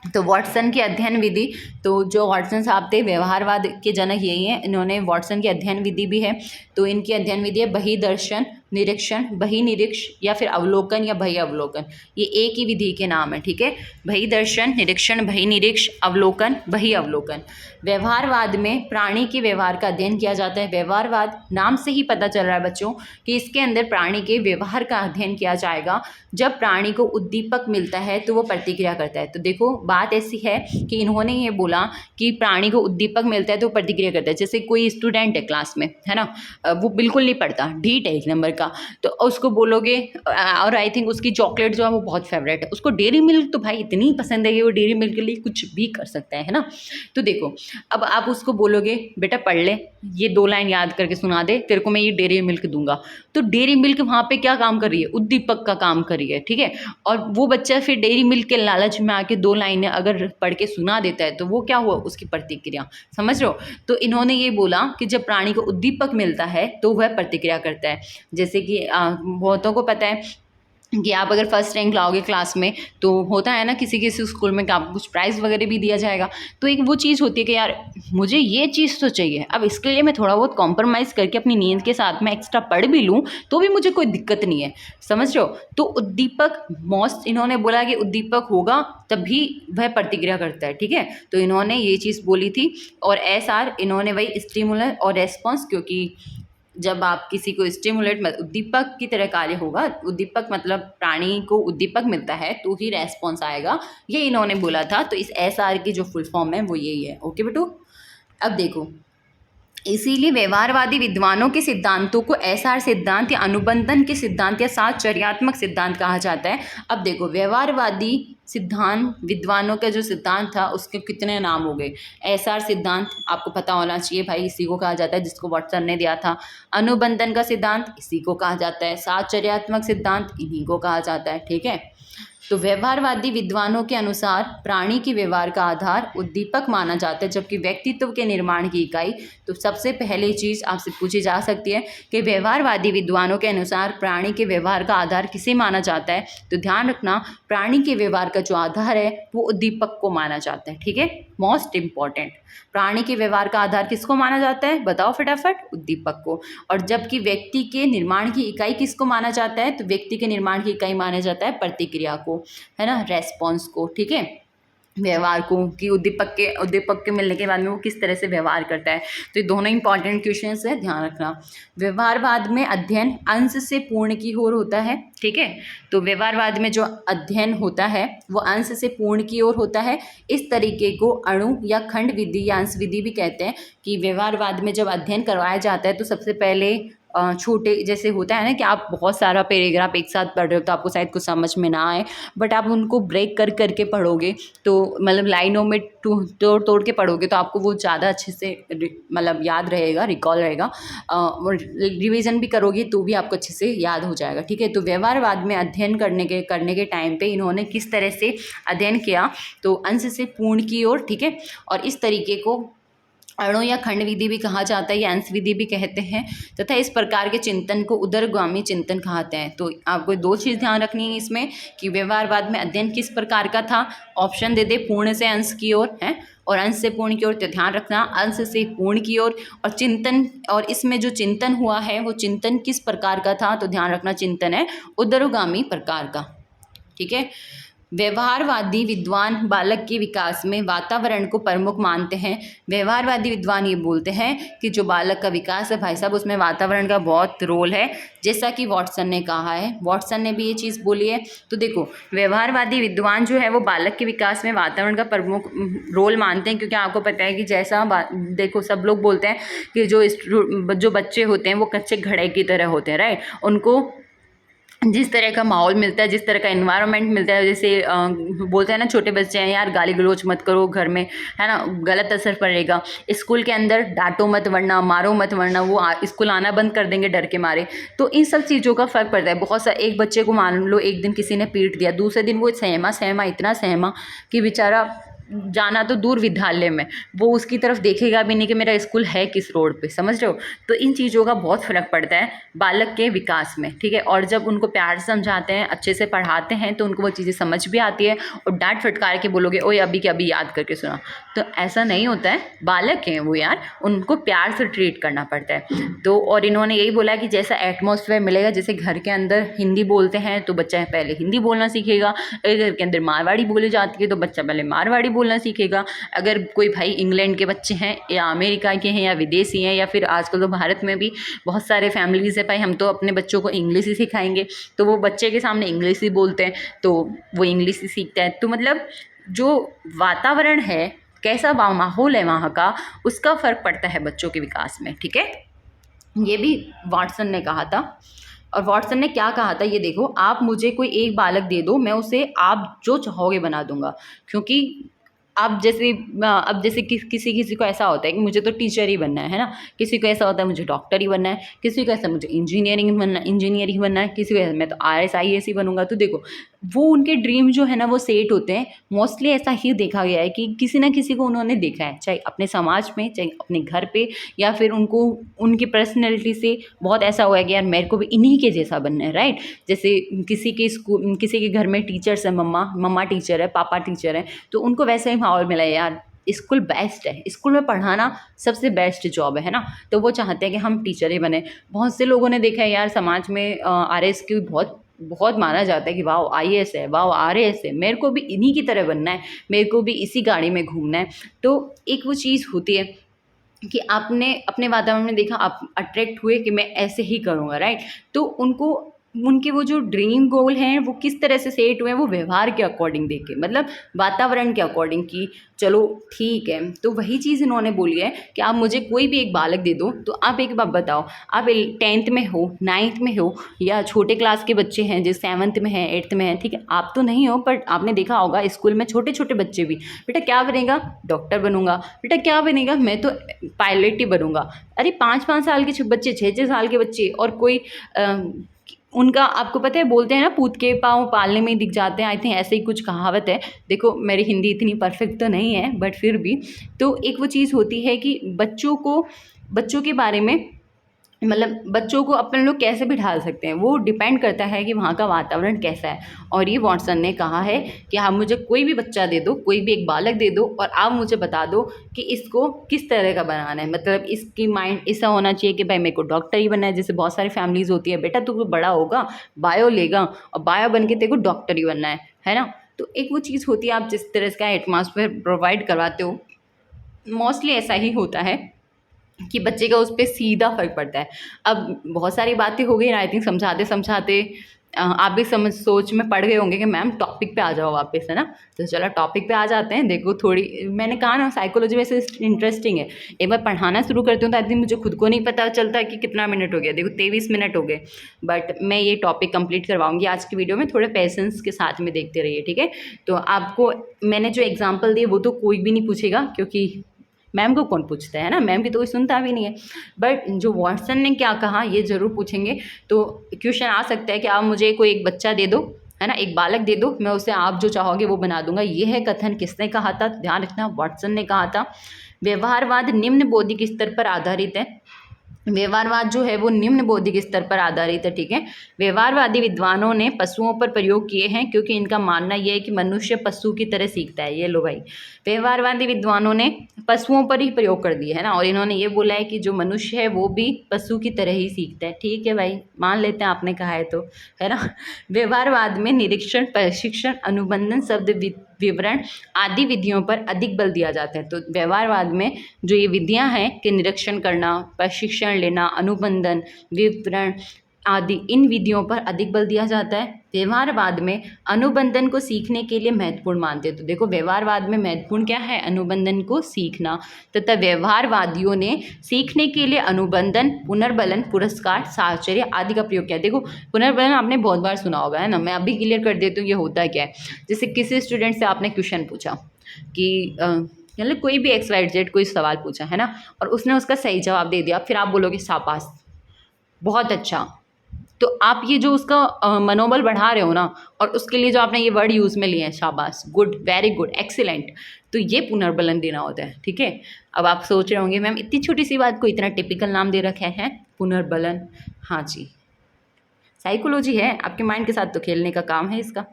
तो वॉटसन की अध्ययन विधि, तो जो वॉटसन साहब थे व्यवहारवाद के जनक यही हैं, इन्होंने वॉटसन की अध्ययन विधि भी है। तो इनकी अध्ययन विधि है बहिदर्शन, निरीक्षण, बहिनिरीक्ष या फिर अवलोकन या बहि अवलोकन, ये एक ही विधि के नाम है, ठीक है। बहिदर्शन, निरीक्षण, बहिनिरीक्ष, अवलोकन, बहि अवलोकन। व्यवहारवाद में प्राणी के व्यवहार का अध्ययन किया जाता है। व्यवहारवाद नाम से ही पता चल रहा है बच्चों कि इसके अंदर प्राणी के व्यवहार का अध्ययन किया जाएगा। जब प्राणी को उद्दीपक मिलता है तो वो प्रतिक्रिया करता है। तो देखो बात ऐसी है कि इन्होंने ये बोला कि प्राणी को उद्दीपक मिलता है तो प्रतिक्रिया करता है। जैसे कोई स्टूडेंट है क्लास में, है ना, वो बिल्कुल नहीं पढ़ता, ढीठ है एक नंबर का, तो उसको बोलोगे, और आई थिंक उसकी चॉकलेट जो है वो बहुत फेवरेट है, उसको डेयरी मिल्क तो भाई इतनी पसंद है कि वो डेयरी मिल्क के लिए कुछ भी कर सकता है ना। तो देखो अब आप उसको बोलोगे बेटा पढ़ ले, ये 2 लाइन याद करके सुना दे, तेरे को मैं ये डेयरी मिल्क दूंगा, तो डेयरी मिल्क वहाँ पे क्या काम कर रही है, उद्दीपक का काम कर रही है, ठीक है। और वो बच्चा फिर डेयरी मिल्क के लालच में आके 2 लाइनें अगर पढ़ के सुना देता है तो वो क्या हुआ, उसकी प्रतिक्रिया, समझ रहे हो। तो इन्होंने ये बोला कि जब प्राणी को उद्दीपक मिलता है तो वह प्रतिक्रिया करता है। जैसे कि बहुतों को पता है कि आप अगर फर्स्ट रैंक लाओगे क्लास में तो होता है ना किसी किसी स्कूल में कि आपको कुछ प्राइज़ वगैरह भी दिया जाएगा। तो एक वो चीज़ होती है कि यार मुझे ये चीज़ तो चाहिए, अब इसके लिए मैं थोड़ा बहुत कॉम्प्रोमाइज़ करके अपनी नींद के साथ में एक्स्ट्रा पढ़ भी लूँ तो भी मुझे कोई दिक्कत नहीं है, समझ रहे हो। तो उद्दीपक मोस्ट, इन्होंने बोला कि उद्दीपक होगा तभी वह प्रतिक्रिया करता है, ठीक है। तो इन्होंने ये चीज़ बोली थी। और SR इन्होंने वही स्टिमुलर और रेस्पॉन्स, क्योंकि जब आप किसी को स्टिमुलेट उद्दीपक की तरह कार्य होगा, उद्दीपक मतलब प्राणी को उद्दीपक मिलता है तो ही रेस्पॉन्स आएगा, ये इन्होंने बोला था। तो इस SR की जो फुल फॉर्म है वो यही है, ओके बेटू। अब देखो इसीलिए व्यवहारवादी विद्वानों के सिद्धांतों को SR सिद्धांत या अनुबंधन के सिद्धांत या साहचर्यात्मक सिद्धांत कहा जाता है। अब देखो व्यवहारवादी सिद्धांत विद्वानों का जो सिद्धांत था उसके कितने नाम हो गए। SR सिद्धांत आपको पता होना चाहिए भाई, इसी को कहा जाता है जिसको वाटसन ने दिया था। अनुबंधन का सिद्धांत इसी को कहा जाता है। साहचर्यात्मक सिद्धांत इन्हीं को कहा जाता है, ठीक है। तो व्यवहारवादी विद्वानों के अनुसार प्राणी के व्यवहार का आधार उद्दीपक माना जाता है, जबकि व्यक्तित्व के निर्माण की इकाई। तो सबसे पहली चीज़ आपसे पूछी जा सकती है कि व्यवहारवादी विद्वानों के अनुसार प्राणी के व्यवहार का आधार किसे माना जाता है। तो ध्यान रखना प्राणी के व्यवहार का जो आधार है वो उद्दीपक को माना जाता है, ठीक है, मोस्ट इंपॉर्टेंट। प्राणी के व्यवहार का आधार किसको माना जाता है, बताओ फटाफट, उद्दीपक को। और जबकि व्यक्ति के निर्माण की इकाई किसको माना जाता है, तो व्यक्ति के निर्माण की इकाई माना जाता है प्रतिक्रिया को, है ना, रेस्पॉन्स को, ठीक है, व्यवहार को, कि उद्दीपक के मिलने के बाद में वो किस तरह से व्यवहार करता है। तो ये दोनों इंपॉर्टेंट क्वेश्चंस है, ध्यान रखना। व्यवहारवाद में अध्ययन अंश से पूर्ण की ओर होता है, ठीक है। तो व्यवहारवाद में जो अध्ययन होता है वो अंश से पूर्ण की ओर होता है। इस तरीके को अणु या खंड विधि या अंश विधि भी कहते हैं। कि व्यवहारवाद में जब अध्ययन करवाया जाता है तो सबसे पहले छोटे, जैसे होता है ना कि आप बहुत सारा पैराग्राफ एक साथ पढ़ रहे हो तो आपको शायद कुछ समझ में ना आए, बट आप उनको ब्रेक कर करके पढ़ोगे तो मतलब लाइनों में तोड़ तोड़ के पढ़ोगे तो आपको वो ज़्यादा अच्छे से मतलब याद रहेगा, रिकॉल रहेगा, और रिवीजन भी करोगे तो भी आपको अच्छे से याद हो जाएगा, ठीक है। तो व्यवहारवाद में अध्ययन करने के टाइम पे इन्होंने किस तरह से अध्ययन किया, तो अंश से पूर्ण की ओर, ठीक है। और इस तरीके को अणु या खंड विधि भी कहा जाता है या अंश विधि भी कहते हैं, तथा इस प्रकार के चिंतन को उदरगामी चिंतन कहते हैं। तो आपको 2 चीज़ ध्यान रखनी है इसमें कि व्यवहारवाद में अध्ययन किस प्रकार का था, ऑप्शन दे दे पूर्ण से अंश की ओर है और अंश से पूर्ण की ओर, तो ध्यान रखना अंश से पूर्ण की ओर। और चिंतन, और इसमें जो चिंतन हुआ है वो चिंतन किस प्रकार का था, तो ध्यान रखना चिंतन है उदरगामी प्रकार का, ठीक है। व्यवहारवादी विद्वान बालक के विकास में वातावरण को प्रमुख मानते हैं। व्यवहारवादी विद्वान ये बोलते हैं कि जो बालक का विकास है भाई साहब, उसमें वातावरण का बहुत रोल है, जैसा कि वॉटसन ने कहा है। वॉटसन ने भी ये चीज़ बोली है। तो देखो, व्यवहारवादी विद्वान जो है वो बालक के विकास में वातावरण का प्रमुख रोल मानते हैं, क्योंकि आपको पता है कि जैसा देखो, सब लोग बोलते हैं कि जो बच्चे होते हैं वो कच्चे घड़े की तरह होते हैं, राइट। उनको जिस तरह का माहौल मिलता है, जिस तरह का एनवायरनमेंट मिलता है, जैसे बोलते हैं ना, छोटे बच्चे हैं यार, गाली गलौज मत करो घर में, है ना, गलत असर पड़ेगा। स्कूल के अंदर डांटो मत, वरना मारो मत, वरना वो स्कूल आना बंद कर देंगे डर के मारे। तो इन सब चीज़ों का फ़र्क पड़ता है बहुत सा। एक बच्चे को मान लो एक दिन किसी ने पीट दिया, दूसरे दिन वो सहमा इतना सहमा कि बेचारा जाना तो दूर विद्यालय में, वो उसकी तरफ देखेगा भी नहीं कि मेरा स्कूल है किस रोड पे, समझ रहे हो। तो इन चीज़ों का बहुत फ़र्क पड़ता है बालक के विकास में, ठीक है। और जब उनको प्यार से समझाते हैं, अच्छे से पढ़ाते हैं, तो उनको वो चीज़ें समझ भी आती है। और डांट फटकार के बोलोगे ओए अभी के अभी याद करके सुना, तो ऐसा नहीं होता है। बालक हैं वो यार, उनको प्यार से ट्रीट करना पड़ता है। तो और इन्होंने यही बोला कि जैसा एटमॉस्फेयर मिलेगा, जैसे घर के अंदर हिंदी बोलते हैं तो बच्चा पहले हिंदी बोलना सीखेगा। अगर घर के अंदर मारवाड़ी बोली जाती है तो बच्चा पहले मारवाड़ी बोलना सीखेगा। अगर कोई भाई इंग्लैंड के बच्चे हैं या अमेरिका के हैं या विदेशी हैं, या फिर आजकल तो भारत में भी बहुत सारे फैमिलीज़ है, भाई हम तो अपने बच्चों को इंग्लिश ही सिखाएंगे, तो वो बच्चे के सामने इंग्लिश ही बोलते हैं, तो वो इंग्लिश ही सीखता है। तो मतलब जो वातावरण है, कैसा माहौल है वहाँ का, उसका फ़र्क पड़ता है बच्चों के विकास में, ठीक है। ये भी वॉटसन ने कहा था। और वॉटसन ने क्या कहा था ये देखो, आप मुझे कोई एक बालक दे दो, मैं उसे आप जो चाहोगे बना दूंगा। क्योंकि अब जैसे किसी किसी को ऐसा होता है कि मुझे तो टीचर ही बनना है ना, किसी को ऐसा होता है मुझे डॉक्टर ही बनना है, किसी को ऐसा मुझे इंजीनियर ही बनना है, किसी को ऐसा मैं तो RS IAS ही बनूंगा। तो देखो, वो उनके ड्रीम जो है ना वो सेट होते हैं। मोस्टली ऐसा ही देखा गया है कि किसी ना किसी को उन्होंने देखा है, चाहे अपने समाज में, चाहे अपने घर पे, या फिर उनको उनकी पर्सनैलिटी से बहुत ऐसा हुआ है कि यार मेरे को भी इन्हीं के जैसा बनना है, राइट। जैसे किसी के घर में टीचर्स है, मम्मा टीचर है, पापा टीचर है, तो उनको वैसे ही माहौल मिला है यार, स्कूल बेस्ट है, स्कूल में पढ़ाना सबसे बेस्ट जॉब है ना। तो वो चाहते हैं कि हम टीचर ही बने। बहुत से लोगों ने देखा है यार, समाज में RS की बहुत बहुत माना जाता है कि वाह IAS है, वाह RS है, मेरे को भी इन्हीं की तरह बनना है, मेरे को भी इसी गाड़ी में घूमना है। तो एक वो चीज़ होती है कि आपने अपने वातावरण में देखा, आप अट्रैक्ट हुए कि मैं ऐसे ही करूँगा, राइट। तो उनको उनके वो जो ड्रीम गोल हैं वो किस तरह से सेट हुए हैं, वो व्यवहार के अकॉर्डिंग देखे, मतलब वातावरण के अकॉर्डिंग की चलो ठीक है। तो वही चीज़ इन्होंने बोली है कि आप मुझे कोई भी एक बालक दे दो। तो आप एक बात बताओ, आप 10th में हो, 9th में हो, या छोटे क्लास के बच्चे हैं जो 7th में हैं, 8th में हैं, ठीक है, आप तो नहीं हो, पर आपने देखा होगा स्कूल में छोटे छोटे बच्चे भी, बेटा क्या बनेगा, डॉक्टर बनूंगा, बेटा क्या बनेगा, मैं तो पायलट ही बनूंगा। अरे 5-5 साल के बच्चे, 6-6 साल के बच्चे, और कोई उनका आपको पता है, बोलते हैं ना पूत के पाँव पालने में ही दिख जाते हैं, आई थिंक ऐसे ही कुछ कहावत है। देखो मेरी हिंदी इतनी परफेक्ट तो नहीं है, बट फिर भी तो एक वो चीज़ होती है कि बच्चों के बारे में, मतलब बच्चों को अपन लोग कैसे भी ढाल सकते हैं, वो डिपेंड करता है कि वहाँ का वातावरण कैसा है। और ये वॉटसन ने कहा है कि आप मुझे कोई भी बच्चा दे दो, कोई भी एक बालक दे दो, और आप मुझे बता दो कि इसको किस तरह का बनाना है। मतलब इसकी माइंड ऐसा होना चाहिए कि भाई मेरे को डॉक्टर ही बनना है। जैसे बहुत सारी फैमिलीज़ होती है, बेटा तू बड़ा होगा बायो लेगा और बायो बन के तेरे को डॉक्टर ही बनना है ना। तो एक वो चीज़ होती है, आप जिस तरह का एटमॉस्फेयर प्रोवाइड करवाते हो, मोस्टली ऐसा ही होता है कि बच्चे का उस पर सीधा फ़र्क पड़ता है। अब बहुत सारी बातें हो गई, आई थिंक समझाते समझाते आप भी सोच में पड़ गए होंगे कि मैम टॉपिक पे आ जाओ वापस, है ना। तो चलो टॉपिक पे आ जाते हैं। देखो थोड़ी मैंने कहा ना, साइकोलॉजी वैसे इंटरेस्टिंग है। एक बार पढ़ाना शुरू करती हूँ तो आई थिंक मुझे खुद को नहीं पता चलता कि कितना मिनट हो गया। देखो 23 मिनट हो गए, बट मैं ये टॉपिक कंप्लीट करवाऊंगी आज की वीडियो में। थोड़े पेशेंस के साथ में देखते रहिए, ठीक है। तो आपको मैंने जो एग्जाम्पल दिए वो तो कोई भी नहीं पूछेगा, क्योंकि मैम को कौन पूछता है ना, मैम की तो कोई सुनता भी नहीं है। बट जो वॉटसन ने क्या कहा ये ज़रूर पूछेंगे। तो क्वेश्चन आ सकता है कि आप मुझे कोई एक बच्चा दे दो, है ना, एक बालक दे दो, मैं उसे आप जो चाहोगे वो बना दूंगा। ये है कथन किसने कहा था, ध्यान रखना, वॉटसन ने कहा था। व्यवहारवाद निम्न बौद्धिक स्तर पर आधारित है। व्यवहारवाद जो है वो निम्न बौद्धिक स्तर पर आधारित है, ठीक है। व्यवहारवादी विद्वानों ने पशुओं पर प्रयोग किए हैं क्योंकि इनका मानना यह है कि मनुष्य पशु की तरह सीखता है। ये लो भाई, व्यवहारवादी विद्वानों ने पशुओं पर ही प्रयोग कर दिया है ना, और इन्होंने ये बोला है कि जो मनुष्य है वो भी पशु की तरह ही सीखता है। ठीक है भाई, मान लेते हैं आपने कहा है तो, है ना। व्यवहारवाद में निरीक्षण, प्रशिक्षण, अनुबंधन, शब्द विवरण आदि विधियों पर अधिक बल दिया जाता है। तो व्यवहारवाद में जो ये विधियां हैं कि निरीक्षण करना, प्रशिक्षण लेना, अनुबंधन, विवरण आदि, इन विधियों पर अधिक बल दिया जाता है। व्यवहारवाद में अनुबंधन को सीखने के लिए महत्वपूर्ण मानते हैं। तो देखो, व्यवहारवाद में महत्वपूर्ण क्या है? अनुबंधन को सीखना। तथा व्यवहारवादियों ने सीखने के लिए अनुबंधन, पुनर्बलन, पुरस्कार, साहचर्य आदि का प्रयोग किया। देखो, पुनर्बलन आपने बहुत बार सुना होगा, है ना। मैं अभी क्लियर कर देती हूँ ये होता क्या है। जैसे किसी स्टूडेंट से आपने क्वेश्चन पूछा कि मतलब कोई भी XYZ कोई सवाल पूछा, है ना, और उसने उसका सही जवाब दे दिया, फिर आप बोलोगे शाबाश, बहुत अच्छा। तो आप ये जो उसका मनोबल बढ़ा रहे हो ना, और उसके लिए जो आपने ये वर्ड यूज़ में लिए हैं, शाबाश, गुड, वेरी गुड, एक्सीलेंट, तो ये पुनर्बलन देना होता है, ठीक है। अब आप सोच रहे होंगे मैम इतनी छोटी सी बात को इतना टिपिकल नाम दे रखे हैं, पुनर्बलन। हाँ जी, साइकोलॉजी है, आपके माइंड के साथ तो खेलने का काम है इसका।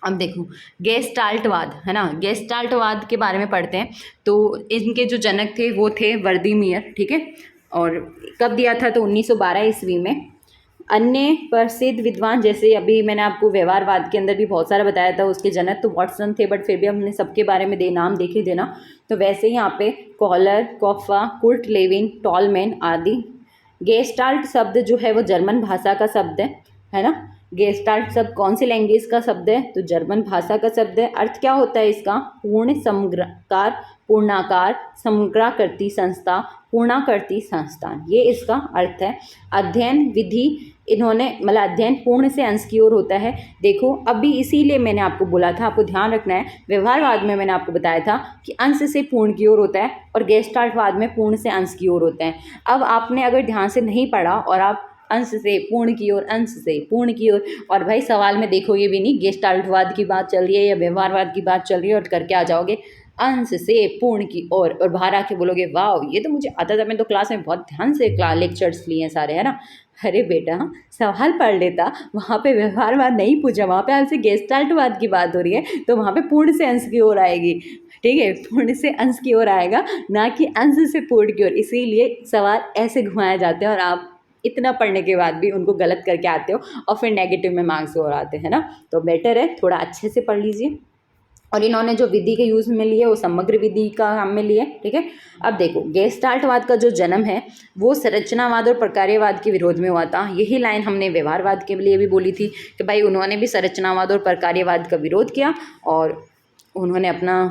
अब देखो, गेस्टाल्टवाद, है ना, गेस्टाल्टवाद के बारे में पढ़ते हैं। तो इनके जो जनक थे वो थे वर्दीमियर, ठीक है। और कब दिया था? तो 1912 ईस्वी में। अन्य प्रसिद्ध विद्वान, जैसे अभी मैंने आपको व्यवहारवाद के अंदर भी बहुत सारा बताया था, उसके जनक तो वॉटसन थे, बट फिर भी हमने सबके बारे में नाम देख ही देना। तो वैसे ही यहाँ पे कॉलर, कॉफा, कुर्ट लेविन, टॉलमैन आदि। गेस्टाल्ट शब्द जो है वो जर्मन भाषा का शब्द है ना। गेस्टाल्ट शब्द कौन सी लैंग्वेज का शब्द है? तो जर्मन भाषा का शब्द है। अर्थ क्या होता है इसका? पूर्ण, समग्रकार, पूर्णाकार, समग्राकृति संस्था, पूर्णाकृति संस्थान, ये इसका अर्थ है। अध्ययन विधि, इन्होंने मतलब अध्ययन पूर्ण से अंश की ओर होता है। देखो, अभी इसीलिए मैंने आपको बोला था, आपको ध्यान रखना है, व्यवहारवाद में मैंने आपको बताया था कि अंश से पूर्ण की ओर होता है, और गेस्टाल्टवाद में पूर्ण से अंश की ओर होता है। अब आपने अगर ध्यान से नहीं पढ़ा और आप अंश से पूर्ण की ओर, अंश से पूर्ण की ओर, और भाई सवाल में देखो ये भी नहीं गेस्टाल्टवाद की बात चल रही है या व्यवहारवाद की बात चल रही है, और करके आ जाओगे अंश से पूर्ण की ओर, और बाहर आके बोलोगे वाह ये तो मुझे आता था, मैं तो क्लास में बहुत ध्यान से लेक्चर्स लिए हैं सारे, है ना। अरे बेटा, सवाल पढ़ लेता, वहाँ पे व्यवहारवाद नहीं पूछा, वहाँ पे आपसे गेस्टाल्टवाद की बात हो रही है, तो वहाँ पे पूर्ण से अंश की ओर आएगी, ठीक है, पूर्ण से अंश की ओर आएगा, ना कि अंश से पूर्ण की ओर। इसीलिए सवाल ऐसे घुमाए जाते हैं और आप इतना पढ़ने के बाद भी उनको गलत करके आते हो, और फिर नेगेटिव में मार्क्स और आते हैं ना। तो बेटर है थोड़ा अच्छे से पढ़ लीजिए। और इन्होंने जो विधि के यूज़ में लिए वो समग्र विधि का काम में लिए, ठीक है। अब देखो, गेस्टाल्टवाद का जो जन्म है वो संरचनावाद और प्रकार्यवाद के विरोध में हुआ था। यही लाइन हमने व्यवहारवाद के लिए भी बोली थी कि भाई उन्होंने भी संरचनावाद और प्रकार्यवाद का विरोध किया, और उन्होंने अपना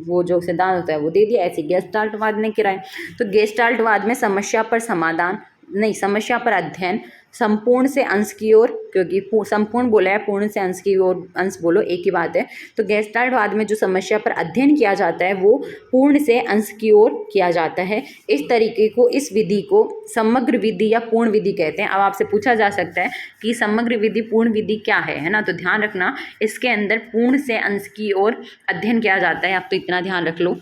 वो जो सिद्धांत होता है वो दे दिया, ऐसे गेस्टाल्टवाद ने किया। तो गेस्टाल्टवाद में समस्या पर समाधान नहीं, समस्या पर अध्ययन, संपूर्ण से अंश की ओर, क्योंकि संपूर्ण बोला है, पूर्ण से अंश की ओर, अंश बोलो एक ही बात है। तो गेस्टाल्टवाद में जो समस्या पर अध्ययन किया जाता है वो पूर्ण से अंश की ओर किया जाता है। इस तरीके को, इस विधि को समग्र विधि या पूर्ण विधि कहते हैं। अब आपसे पूछा जा सकता है कि समग्र विधि, पूर्ण विधि क्या है ना। तो ध्यान रखना, इसके अंदर पूर्ण से अंश की ओर अध्ययन किया जाता है, आप तो इतना ध्यान रख लो।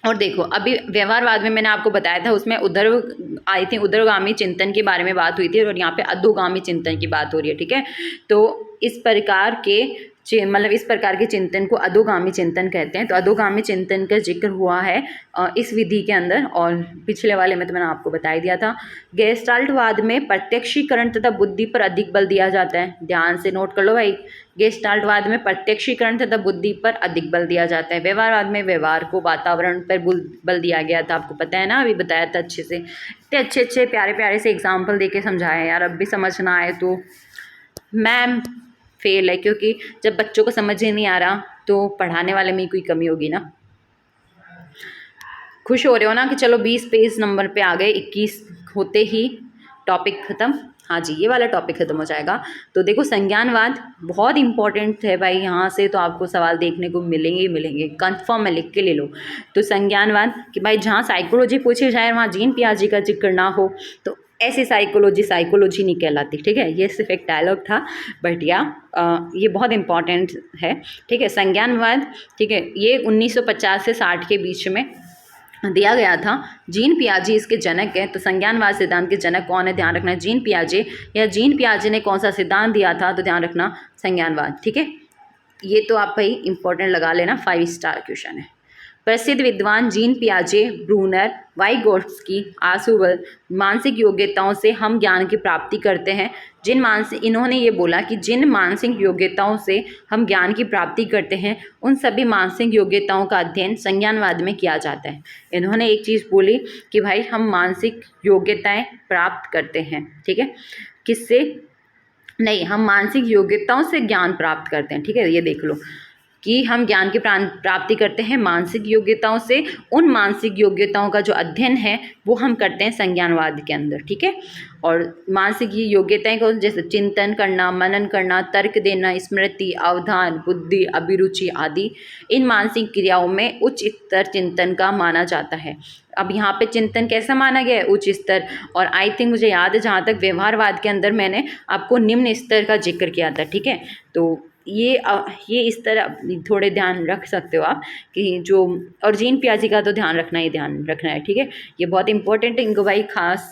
और देखो, अभी व्यवहारवाद में मैंने आपको बताया था, उसमें उदरगामी चिंतन के बारे में बात हुई थी, और यहाँ पे अधोगामी चिंतन की बात हो रही है, ठीक है। तो इस प्रकार के मतलब इस प्रकार के चिंतन को अधोगामी चिंतन कहते हैं। तो अधोगामी चिंतन का जिक्र हुआ है इस विधि के अंदर, और पिछले वाले में तो मैंने आपको बता ही दिया था। गेस्टाल्टवाद में प्रत्यक्षीकरण तथा बुद्धि पर अधिक बल दिया जाता है। ध्यान से नोट कर लो भाई, गेस्टाल्टवाद में प्रत्यक्षीकरण तथा बुद्धि पर अधिक बल दिया जाता है। व्यवहारवाद में व्यवहार को, वातावरण पर बल दिया गया था, आपको पता है ना, अभी बताया था अच्छे से। इतने अच्छे अच्छे प्यारे प्यारे से एग्जाम्पल दे के समझाया यार, अब भी समझ ना आए तो मैम फेल है, क्योंकि जब बच्चों को समझ ही नहीं आ रहा तो पढ़ाने वाले में कोई कमी होगी ना। खुश हो रहे हो ना कि चलो 20 पेज नंबर पे आ गए, 21 होते ही टॉपिक ख़त्म। हाँ जी, ये वाला टॉपिक ख़त्म हो जाएगा। तो देखो, संज्ञानवाद बहुत इंपॉर्टेंट है भाई, यहाँ से तो आपको सवाल देखने को मिलेंगे ही मिलेंगे, कंफर्म है, लिख के ले लो। तो संज्ञानवाद कि भाई जहाँ साइकोलॉजी पूछी जाए वहाँ जीन पियाजे का जिक्र ना हो, तो ऐसी साइकोलॉजी नहीं कहलाती, ठीक है। ये सिर्फ एक डायलॉग था, बट ये बहुत इंपॉर्टेंट है, ठीक है। संज्ञानवाद, ठीक है, ये 1950 से 60 के बीच में दिया गया था। जीन पियाजे इसके जनक है, तो संज्ञानवाद सिद्धांत के जनक कौन है, ध्यान रखना जीन पियाजे, या जीन पियाजे ने कौन सा सिद्धांत दिया था, तो ध्यान रखना संज्ञानवाद। ठीक है, ये तो आप भाई इंपॉर्टेंट लगा लेना, 5 स्टार क्वेश्चन है। प्रसिद्ध विद्वान जीन पियाजे, ब्रूनर, वाइगोट्स्की, आसुवल, मानसिक योग्यताओं से हम ज्ञान की प्राप्ति करते हैं। इन्होंने ये बोला कि जिन मानसिक योग्यताओं से हम ज्ञान की प्राप्ति करते हैं उन सभी मानसिक योग्यताओं का अध्ययन संज्ञानवाद में किया जाता है। इन्होंने एक चीज़ बोली कि भाई हम मानसिक योग्यताएं प्राप्त करते हैं। ठीक है, किससे नहीं, हम मानसिक योग्यताओं से ज्ञान प्राप्त करते हैं। ठीक है, ये देख लो कि हम ज्ञान की प्राप्ति करते हैं मानसिक योग्यताओं से, उन मानसिक योग्यताओं का जो अध्ययन है वो हम करते हैं संज्ञानवाद के अंदर। ठीक है, और मानसिक योग्यताएं को जैसे चिंतन करना, मनन करना, तर्क देना, स्मृति, अवधान, बुद्धि, अभिरुचि आदि, इन मानसिक क्रियाओं में उच्च स्तर चिंतन का माना जाता है। अब यहाँ पे चिंतन कैसा माना गया है, उच्च स्तर, और आई थिंक मुझे याद है जहाँ तक व्यवहारवाद के अंदर मैंने आपको निम्न स्तर का जिक्र किया था। ठीक है, तो ये इस तरह थोड़े ध्यान रख सकते हो आप कि जो, और जीन पियाजे का तो ध्यान रखना है। ठीक है, ये बहुत इंपॉर्टेंट है, इनको भाई खास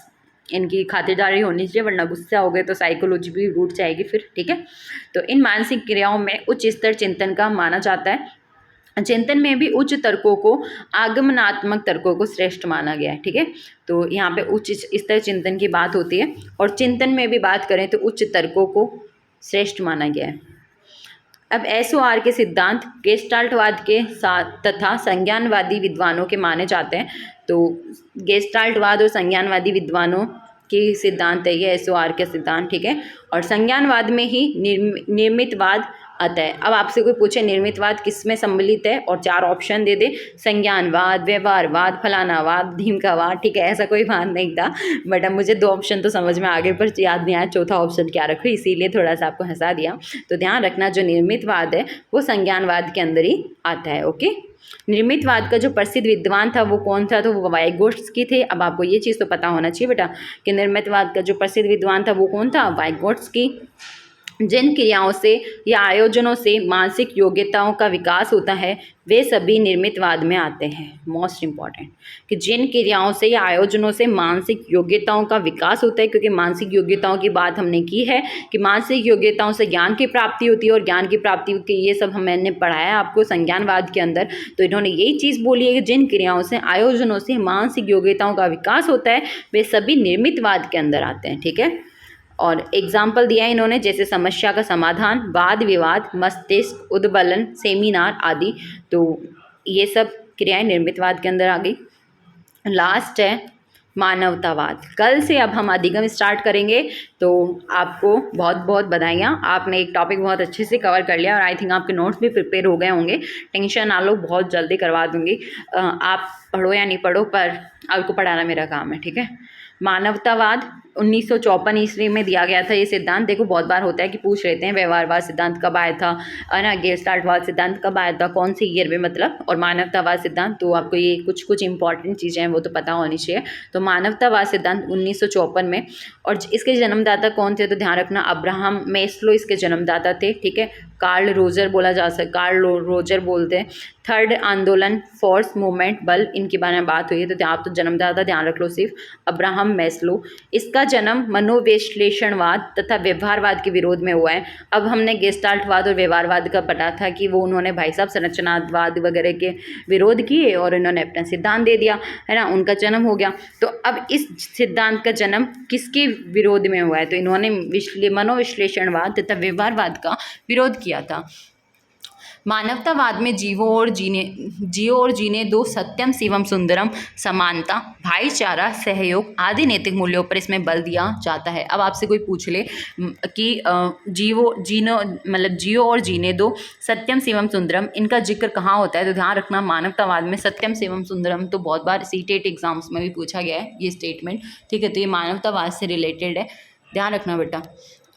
इनकी खातिरदारी होनी चाहिए, वरना गुस्सा हो गए तो साइकोलॉजी भी रूट जाएगी फिर। ठीक है, तो इन मानसिक क्रियाओं में उच्च स्तर चिंतन का माना जाता है। चिंतन में भी उच्च तर्कों को, आगमनात्मक तर्कों को श्रेष्ठ माना गया है। ठीक है, तो यहाँ पे उच्च स्तर चिंतन की बात होती है, और चिंतन में भी बात करें तो उच्च तर्कों को श्रेष्ठ माना गया है। अब SOR के सिद्धांत गेस्टाल्टवाद के साथ तथा संज्ञानवादी विद्वानों के माने जाते हैं। तो गेस्टाल्टवाद और संज्ञानवादी विद्वानों के सिद्धांत है ये SOR के सिद्धांत। ठीक है, और संज्ञानवाद में ही निर्मितवाद आता है। अब आपसे कोई पूछे निर्मितवाद किस में सम्मिलित है और 4 ऑप्शन दे दे, संज्ञानवाद, व्यवहारवाद, फलानावाद, ढीमकावाद। ठीक है, ऐसा कोई बात नहीं था, बट अब मुझे 2 ऑप्शन तो समझ में आ गए, पर याद नहीं आया चौथा ऑप्शन क्या रखो, इसीलिए थोड़ा सा आपको हंसा दिया। तो ध्यान रखना जो निर्मितवाद है वो संज्ञानवाद के अंदर ही आता है। ओके, निर्मितवाद का जो प्रसिद्ध विद्वान था वो कौन था, तो वो वाइगोट्स्की थे। अब आपको ये चीज़ तो पता होना चाहिए बेटा कि निर्मितवाद का जो प्रसिद्ध विद्वान था वो कौन था, वाइगोट्स्की। जिन क्रियाओं से या आयोजनों से मानसिक योग्यताओं का विकास होता है वे सभी निर्मितवाद में आते हैं। मोस्ट इम्पॉर्टेंट कि जिन क्रियाओं से या आयोजनों से मानसिक योग्यताओं का विकास होता है, क्योंकि मानसिक योग्यताओं की बात हमने की है कि मानसिक योग्यताओं से ज्ञान की प्राप्ति होती है, और ज्ञान की प्राप्ति के ये सब मैंने पढ़ाया आपको संज्ञानवाद के अंदर। तो इन्होंने यही चीज़ बोली है कि जिन क्रियाओं से आयोजनों से मानसिक योग्यताओं का विकास होता है वे सभी निर्मितवाद के अंदर आते हैं। ठीक है, और एग्जाम्पल दिया है इन्होंने, जैसे समस्या का समाधान, वाद विवाद, मस्तिष्क उद्बलन, सेमिनार आदि। तो ये सब क्रियाएं निर्मितवाद के अंदर आ गई। लास्ट है मानवतावाद। कल से अब हम अधिगम स्टार्ट करेंगे, तो आपको बहुत बहुत बधाइयाँ, आपने एक टॉपिक बहुत अच्छे से कवर कर लिया, और आई थिंक आपके नोट्स भी प्रिपेयर हो गए होंगे। टेंशन ना लो, बहुत जल्दी करवा दूँगी। आप पढ़ो या नहीं पढ़ो, पर आपको पढ़ाना मेरा काम है। ठीक है, मानवतावाद 1954 ईस्वी में दिया गया था ये सिद्धांत। देखो बहुत बार होता है कि पूछ लेते हैं व्यवहारवाद सिद्धांत कब आया था, है ना, गेस्टाल्टवाद सिद्धांत कब आया था, कौन सी ईयर में मतलब, और मानवतावाद सिद्धांत। तो आपको ये कुछ इंपॉर्टेंट चीज़ें हैं वो तो पता होनी चाहिए। तो मानवतावाद सिद्धांत 1954 में, और इसके जन्मदाता कौन थे, तो ध्यान रखना अब्राहम मैस्लो इसके जन्मदाता थे। ठीक है, कार्ल रोजर बोला जा सकता, कार्ल रोजर बोलते हैं। थर्ड आंदोलन, फोर्स मूवमेंट, बल, इनके बारे में बात हुई है, तो आप तो जन्मदाता ध्यान रख लो सिर्फ अब्राहम मैस्लो। इसका जन्म मनोविश्लेषणवाद तथा व्यवहारवाद के विरोध में हुआ है। अब हमने गेस्टाल्टवाद और व्यवहारवाद का पढ़ा था कि वो उन्होंने भाई साहब संरचनावाद वगैरह के विरोध किए और इन्होंने अपना सिद्धांत दे दिया, है ना, उनका जन्म हो गया। तो अब इस सिद्धांत का जन्म किसके विरोध में हुआ है, तो इन्होंने मनोविश्लेषणवाद तथा व्यवहारवाद का विरोध किया था। मानवतावाद में जियो और जीने दो, सत्यम शिवम सुंदरम, समानता, भाईचारा, सहयोग आदि नैतिक मूल्यों पर इसमें बल दिया जाता है। अब आपसे कोई पूछ ले कि जियो और जीने दो, सत्यम शिवम सुंदरम, इनका जिक्र कहाँ होता है, तो ध्यान रखना मानवतावाद में सत्यम शिवम सुंदरम तो बहुत बार सीटेट एग्जाम्स में भी पूछा गया है ये स्टेटमेंट। ठीक है, तो ये मानवतावाद से रिलेटेड है, ध्यान रखना बेटा।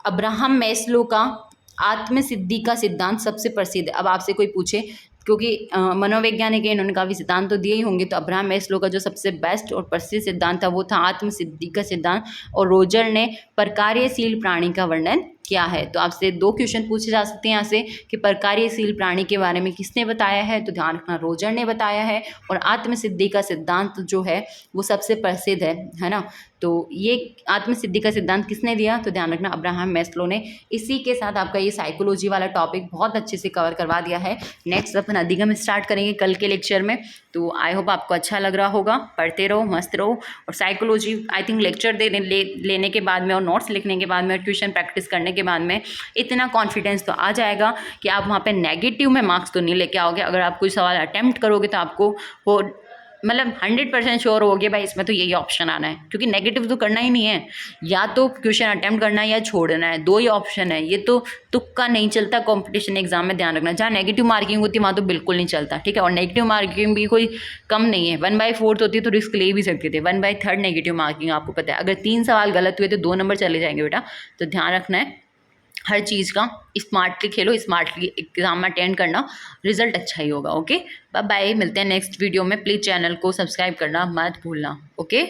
अब्राहम मैस्लो का आत्मसिद्धि का सिद्धांत सबसे प्रसिद्ध है। अब आपसे कोई पूछे, क्योंकि मनोवैज्ञानिक है, इन्होंने काफ़ी सिद्धांत तो दिए ही होंगे, तो अब्राहम मैस्लो का जो सबसे बेस्ट और प्रसिद्ध सिद्धांत था वो था आत्मसिद्धि का सिद्धांत, और रोजर ने प्रकार्यशील प्राणी का वर्णन क्या है। तो आपसे 2 क्वेश्चन पूछे जा सकते हैं यहाँ से कि परकार्यशील प्राणी के बारे में किसने बताया है, तो ध्यान रखना रोजर ने बताया है। और आत्मसिद्धि का सिद्धांत जो है वो सबसे प्रसिद्ध है ना। तो ये आत्मसिद्धि का सिद्धांत किसने दिया, तो ध्यान रखना अब्राहम मैस्लो ने। इसी के साथ आपका ये साइकोलॉजी वाला टॉपिक बहुत अच्छे से कवर करवा दिया है। नेक्स्ट अपन अधिगम स्टार्ट करेंगे कल के लेक्चर में। तो आई होप आपको अच्छा लग रहा होगा। पढ़ते रहो, मस्त रहो। और साइकोलॉजी आई थिंक लेक्चर लेने के बाद में और नोट्स लिखने के बाद में और ट्यूशन प्रैक्टिस करने के बाद में इतना कॉन्फिडेंस तो आ जाएगा कि आप वहाँ पे नेगेटिव में मार्क्स तो नहीं लेके आओगे। अगर आप कोई सवाल अटेम्प्ट करोगे तो आपको वो मतलब 100% श्योर हो गया भाई इसमें तो यही ऑप्शन आना है, क्योंकि नेगेटिव तो करना ही नहीं है। या तो क्वेश्चन अटेम्प्ट करना है या छोड़ना है, 2 ही ऑप्शन है। ये तो तुक्का नहीं चलता कंपटीशन एग्जाम में, ध्यान रखना। जहाँ नेगेटिव मार्किंग होती है वहाँ तो बिल्कुल नहीं चलता, ठीक है। और नेगेटिव मार्किंग भी कोई कम नहीं है, 1/4 होती है तो रिस्क ले भी सकते थे। 1/3 नेगेटिव मार्किंग आपको पता है। अगर 3 सवाल गलत हुए तो 2 नंबर चले जाएंगे बेटा। तो ध्यान रखना है हर चीज़ का। स्मार्टली खेलो, स्मार्टली एग्जाम में अटेंड करना, रिजल्ट अच्छा ही होगा। ओके, बाय बाय, मिलते हैं नेक्स्ट वीडियो में। प्लीज़ चैनल को सब्सक्राइब करना मत भूलना। ओके।